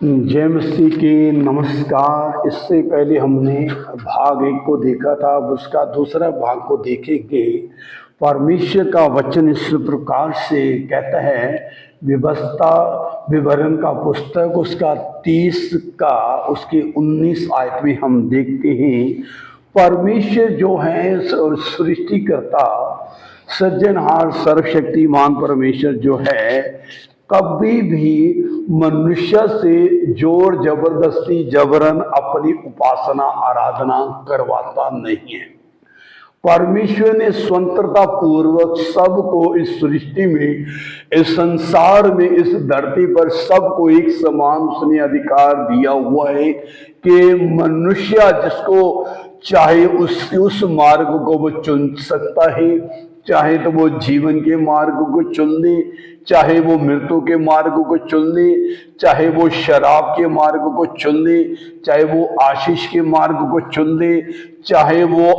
जय मसीह की नमस्कार। इससे पहले हमने भाग एक को देखा था, अब उसका दूसरा भाग को देखेंगे। परमेश्वर का वचन इस प्रकार से कहता है, व्यवस्था विवरण का पुस्तक उसका 30 का उसके 19 आयत में हम देखते हैं, परमेश्वर जो है सृष्टिकर्ता सृजनहार सर्वशक्तिमान परमेश्वर जो है, कभी भी मनुष्य से जोर जबरदस्ती जबरन अपनी उपासना आराधना करवाता नहीं है। परमेश्वर ने स्वतंत्रता पूर्वक सबको इस सृष्टि में, इस संसार में, इस धरती पर सबको एक समान उसने अधिकार दिया हुआ है कि मनुष्य जिसको चाहे उस मार्ग को वो चुन सकता है। चाहे तो वो जीवन के मार्ग को चुन ले, चाहे वो मृत्यु के मार्ग को चुन ले, चाहे वो शराब के मार्ग को चुन ले, चाहे वो आशीष के मार्ग को चुन ले, चाहे वो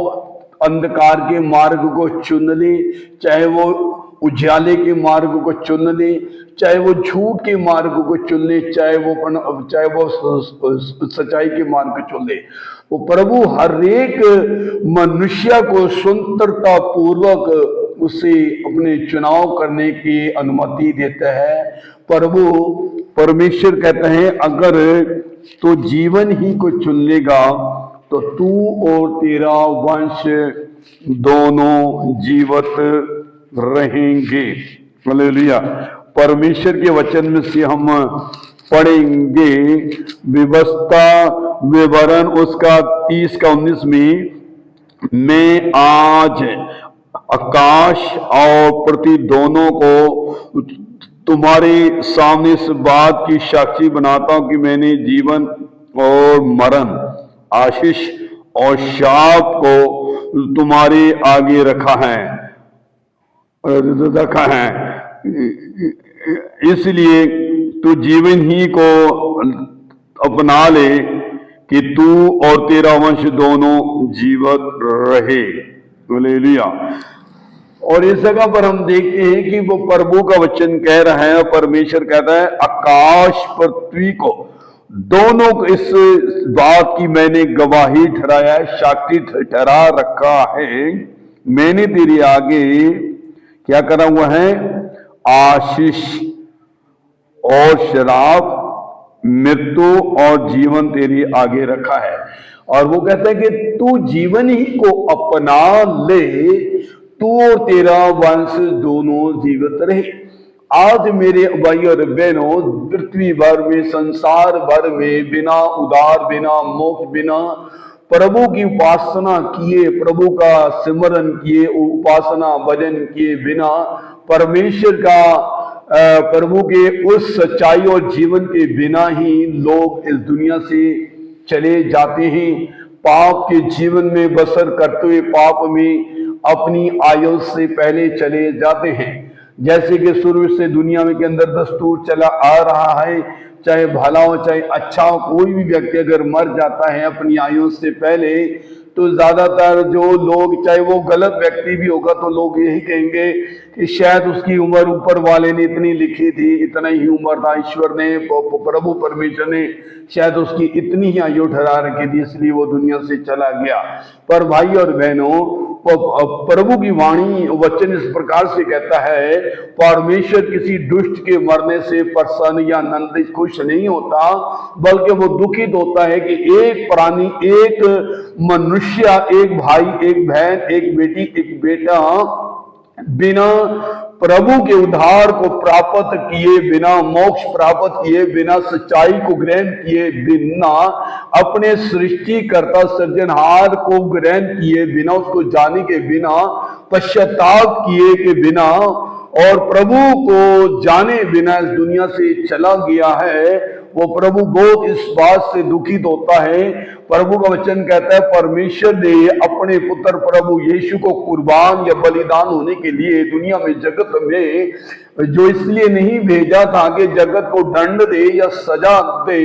अंधकार के मार्ग को चुन ले, चाहे वो उजाले के मार्ग को चुन ले, चाहे वो झूठ के मार्ग को चुन ले, चाहे वो सच्चाई के मार्ग को चुन ले। वो प्रभु हर एक मनुष्य को स्वतंत्रता पूर्वक उसे अपने चुनाव करने की अनुमति देता है। प्रभु परमेश्वर कहते हैं, अगर तो जीवन ही को चुन लेगा तो तू और तेरा वंश दोनों जीवित रहेंगे। हालेलुया। परमेश्वर के वचन में से हम पढ़ेंगे व्यवस्था विवरण उसका 30 का 19 में, मैं आज आकाश और पृथ्वी दोनों को तुम्हारे सामने इस बात की साक्षी बनाता हूं कि मैंने जीवन और मरण, आशीष और शाप को तुम्हारे आगे रखा है। इसलिए तू जीवन ही को अपना ले कि तू और तेरा वंश दोनों जीवित रहे। हालेलुया। और इस जगह पर हम देखते हैं कि वो प्रभु का वचन कह रहा है, परमेश्वर कहता है, आकाश पृथ्वी को दोनों को इस बात की मैंने गवाही ठहराया है, साक्षी ठहरा रखा है। मैंने तेरे आगे क्या करा हुआ है? आशीष और शराब, मृत्यु और जीवन तेरे आगे रखा है। और वो कहता है कि तू जीवन ही को अपना ले, तू और तेरा वंश दोनों जीवित रहे। आज मेरे भाई और बहनों, पृथ्वी भर में, संसार भर में बिना उद्धार, बिना मोक्ष, बिना प्रभु की उपासना किए, प्रभु का सिमरन किए, उपासना भजन किए बिना, परमेश्वर का प्रभु के उस सच्चाई और जीवन के बिना ही लोग इस दुनिया से चले जाते हैं। पाप के जीवन में बसर करते हुए पाप में अपनी आयु से पहले चले जाते हैं। जैसे कि शुरू से दुनिया में के अंदर दस्तूर चला आ रहा है, चाहे भला हो चाहे अच्छा हो, कोई भी व्यक्ति अगर मर जाता है अपनी आयु से पहले, तो ज्यादातर जो लोग, चाहे वो गलत व्यक्ति भी होगा, तो लोग यही कहेंगे कि शायद उसकी उम्र ऊपर वाले ने इतनी लिखी थी, इतना ही उम्र था, ईश्वर ने, प्रभु परमेश्वर ने शायद उसकी इतनी ही आयु ठहरा रखी थी, इसलिए वो दुनिया से चला गया। पर भाई और बहनों, प्रभु की वाणी वचन इस प्रकार से कहता है, परमेश्वर किसी दुष्ट के मरने से प्रसन्न या आनंदित खुश नहीं होता, बल्कि वो दुखित होता है कि एक प्राणी, एक मनुष्य, एक भाई, एक बहन, एक बेटी, एक बेटा बिना प्रभु के उद्धार को प्राप्त किए बिना, मोक्ष प्राप्त किए बिना, सच्चाई को ग्रहण किए बिना, अपने सृष्टिकर्ता सृजनहार को ग्रहण किए बिना, उसको जाने के बिना, पश्चाताप किए के बिना और प्रभु को जाने बिना इस दुनिया से चला गया है, वो प्रभु बहुत इस बात से दुखित होता है। प्रभु का वचन कहता है, परमेश्वर ने अपने पुत्र प्रभु यीशु को कुर्बान या बलिदान होने के लिए दुनिया में, जगत में जो इसलिए नहीं भेजा था कि जगत को दंड दे या सजा दे,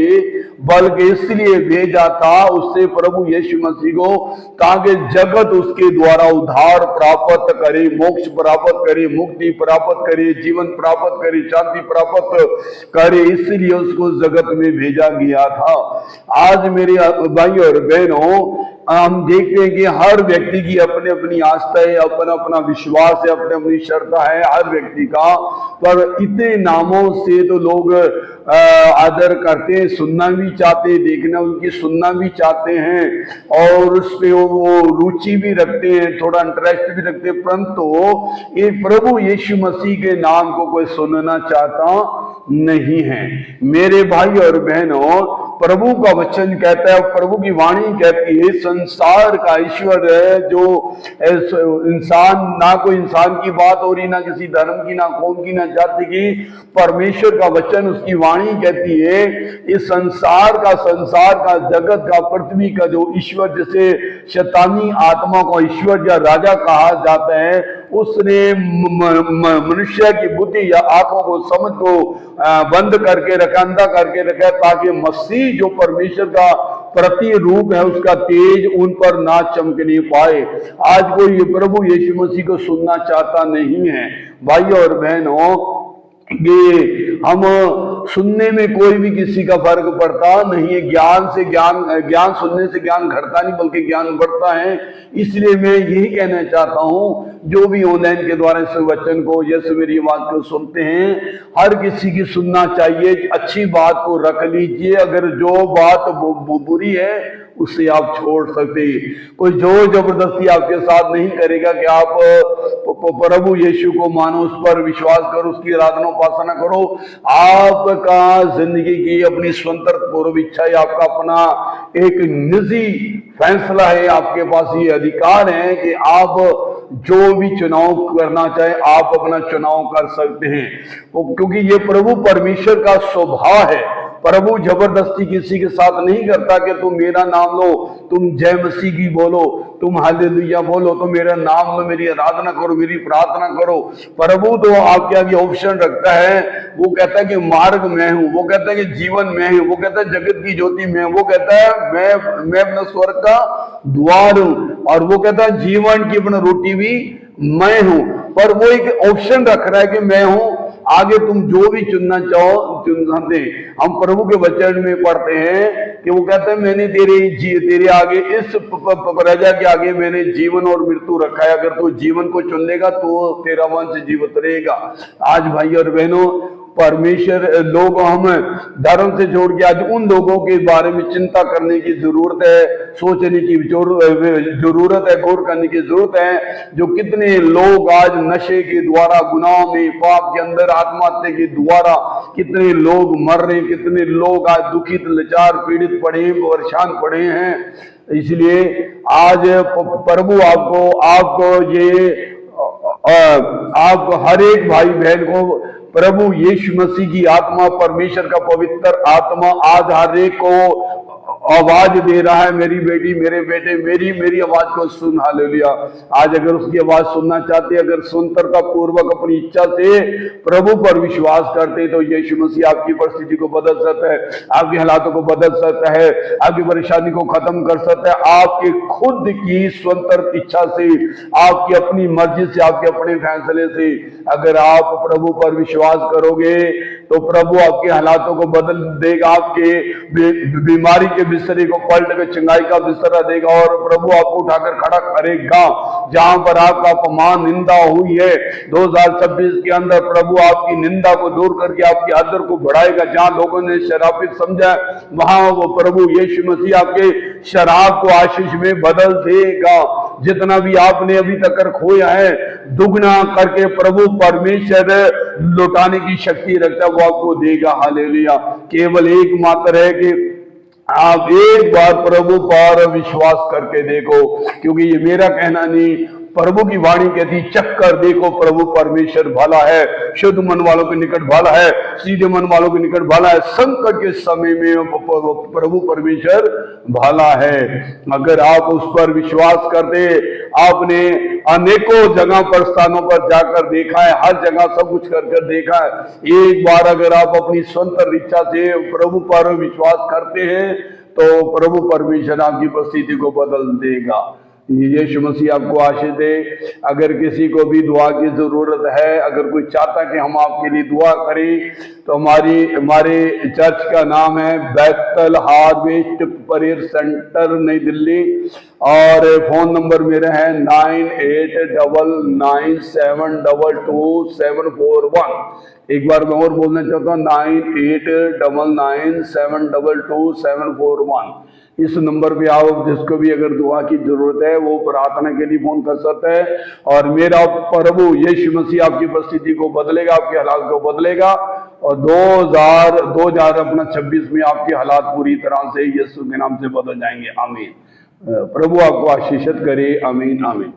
बल्कि इसलिए भेजा था उससे प्रभु यीशु मसीह को, ताकि जगत उसके द्वारा उद्धार प्राप्त करे, मोक्ष प्राप्त करे, मुक्ति प्राप्त करे, जीवन प्राप्त करे, शांति प्राप्त करे। इसलिए उसको जगत में भेजा गया था। आज मेरे भाई और बहनों, हम देखते हैं कि हर व्यक्ति की अपनी अपनी आस्था है, अपना अपना विश्वास है, अपनी अपनी श्रद्धा है हर व्यक्ति का। पर इतने नामों से तो लोग आदर करते हैं, सुनना भी चाहते हैं, देखना उनकी सुनना भी चाहते हैं और उस पे वो रुचि भी रखते हैं, थोड़ा इंटरेस्ट भी रखते हैं, परंतु ये प्रभु यीशु मसीह के नाम को कोई सुनना चाहता नहीं है। मेरे भाई और बहनों, प्रभु का वचन कहता है, प्रभु की वाणी कहती है, संसार का ईश्वर है जो इंसान, ना कोई इंसान की बात हो रही, ना किसी धर्म की, ना कौम की, ना जाति की। परमेश्वर का वचन, उसकी वाणी कहती है, इस संसार का जगत का, पृथ्वी का जो ईश्वर, जिसे शैतानी आत्मा को ईश्वर या राजा कहा जाता है, उसने मनुष्य की बुद्धि या आंखों को, समझ को बंद करके रखा, अंधा करके रखा, ताकि मसीह जो परमेश्वर का प्रतिरूप है उसका तेज उन पर ना चमकने पाए। आज कोई प्रभु यीशु मसीह को सुनना चाहता नहीं है। भाई और बहनों, ये हम सुनने में कोई भी किसी का फर्क पड़ता नहीं है। ज्ञान सुनने से ज्ञान घटता नहीं बल्कि ज्ञान बढ़ता है। इसलिए मैं यही कहना चाहता हूं, जो भी ऑनलाइन के द्वारा इस वचन को, जैसे मेरी बात को सुनते हैं, हर किसी की सुनना चाहिए। अच्छी बात को रख लीजिए, अगर जो बात बुरी है उससे आप छोड़ सकते। कोई जोर जबरदस्ती आपके साथ नहीं करेगा कि आप प्रभु यीशु को मानो, उस पर विश्वास करो, उसकी आराधना उपासना करो। आपका जिंदगी की अपनी स्वतंत्र पूर्व इच्छा है, आपका अपना एक निजी फैसला है। आपके पास ये अधिकार है कि आप जो भी चुनाव करना चाहे आप अपना चुनाव कर सकते हैं, क्योंकि ये प्रभु परमेश्वर का स्वभाव है। प्रभु जबरदस्ती किसी के साथ नहीं करता कि तुम मेरा नाम लो, तुम जय मसीह की बोलो, तुम हालेलुया बोलो, तो मेरा नाम लो, मेरी आराधना करो, मेरी प्रार्थना करो। प्रभु तो आपके आगे ऑप्शन रखता है। वो कहता है कि मार्ग मैं हूं, वो कहता है कि जीवन मैं हूं, वो कहता है जगत की ज्योति मैं, वो कहता है मैं अपना स्वर्ग का द्वार हूं, और वो कहता है जीवन की अपना रोटी भी मैं हूं। पर वो एक ऑप्शन रख रहा है कि मैं हूं, आगे तुम जो भी चुनना चाहो चुन सकते। हम प्रभु के वचन में पढ़ते हैं कि वो कहते हैं, मैंने तेरे आगे, इस प्रजा के आगे मैंने जीवन और मृत्यु रखा है। अगर तू जीवन को चुन लेगा तो तेरा वंश जीवित रहेगा। आज भाई और बहनों, परमेश्वर लोग, हम धर्म से जोड़ के आज उन लोगों के बारे में चिंता करने की जरूरत है, सोचने की जरूरत है, गौर करने की जरूरत है। जो कितने लोग आज नशे के द्वारा, गुनाह में, पाप के अंदर, आत्महत्या के द्वारा कितने लोग मर रहे हैं, कितने लोग आज दुखित, लाचार, पीड़ित पड़े, परेशान पड़े हैं। इसलिए आज प्रभु आपको हर एक भाई बहन को प्रभु यीशु मसीह की आत्मा, परमेश्वर का पवित्र आत्मा आज हर एक को आवाज दे रहा है, मेरी बेटी, मेरे बेटे, मेरी आवाज को सुन। हालेलुया। आज अगर उसकी आवाज सुनना चाहते, अगर स्वतंत्रता पूर्वक अपनी इच्छा से प्रभु पर विश्वास करते, तो यीशु मसीह आपकी परिस्थिति को बदल सकता है, आपके हालातों को बदल सकता है, आपकी परेशानी को खत्म कर सकता है। आपके खुद की स्वतंत्र इच्छा से, आपकी अपनी मर्जी से, आपके अपने फैसले से अगर आप प्रभु पर विश्वास करोगे तो प्रभु आपके हालातों को बदल देगा। आपके बीमारी के बिस्तरे को पलट कर चंगाई का बिस्तरा देगा और प्रभु आपको उठाकर खड़ा करेगा। जहां पर आपका अपमान, निंदा हुई है 2026 के अंदर, प्रभु आपकी निंदा को दूर करके आपकी आदर को बढ़ाएगा। जहां लोगों ने शराबित समझा, वहां वो प्रभु यीशु मसीह आपके शराब को आशीष में बदल देगा। जितना भी आपने अभी तक खोया है, दुगना करके प्रभु परमेश्वर लौटाने की शक्ति रखता है, वो आपको देगा। हालेलुया। केवल एक मात्र है कि आप एक बार प्रभु पर विश्वास करके देखो, क्योंकि ये मेरा कहना नहीं, प्रभु की वाणी कहती चख कर देखो प्रभु परमेश्वर भला है, शुद्ध मन वालों के निकट भला है, सीधे मन वालों के निकट भला है। संकट के समय में प्रभु परमेश्वर भला है। अगर आप उस पर विश्वास करते, आपने अनेकों जगह पर स्थानों पर जाकर देखा है, हर जगह सब कुछ कर देखा है। एक बार अगर आप अपनी स्वतंत्र इच्छा से प्रभु पर विश्वास करते हैं तो प्रभु परमेश्वर आपकी परिस्थिति को बदल देगा। यीशु मसीह आपको आशीष दे। अगर किसी को भी दुआ की जरूरत है, अगर कोई चाहता है कि हम आपके लिए दुआ करें, तो हमारे चर्च का नाम है बैतल हार्वेस्ट प्रेयर सेंटर, नई दिल्ली, और फोन नंबर मेरा है 9899722741। एक बार मैं और बोलना चाहता हूँ 9899722741। इस नंबर पे आप जिसको भी अगर दुआ की जरूरत है वो प्रार्थना के लिए फोन कर सकते हैं, और मेरा प्रभु यीशु मसीह आपकी परिस्थिति को बदलेगा, आपके हालात को बदलेगा, और 2026 में आपके हालात पूरी तरह से यीशु के नाम से बदल जाएंगे। आमीन। प्रभु आपको आशीषित करे। आमीन आमीन।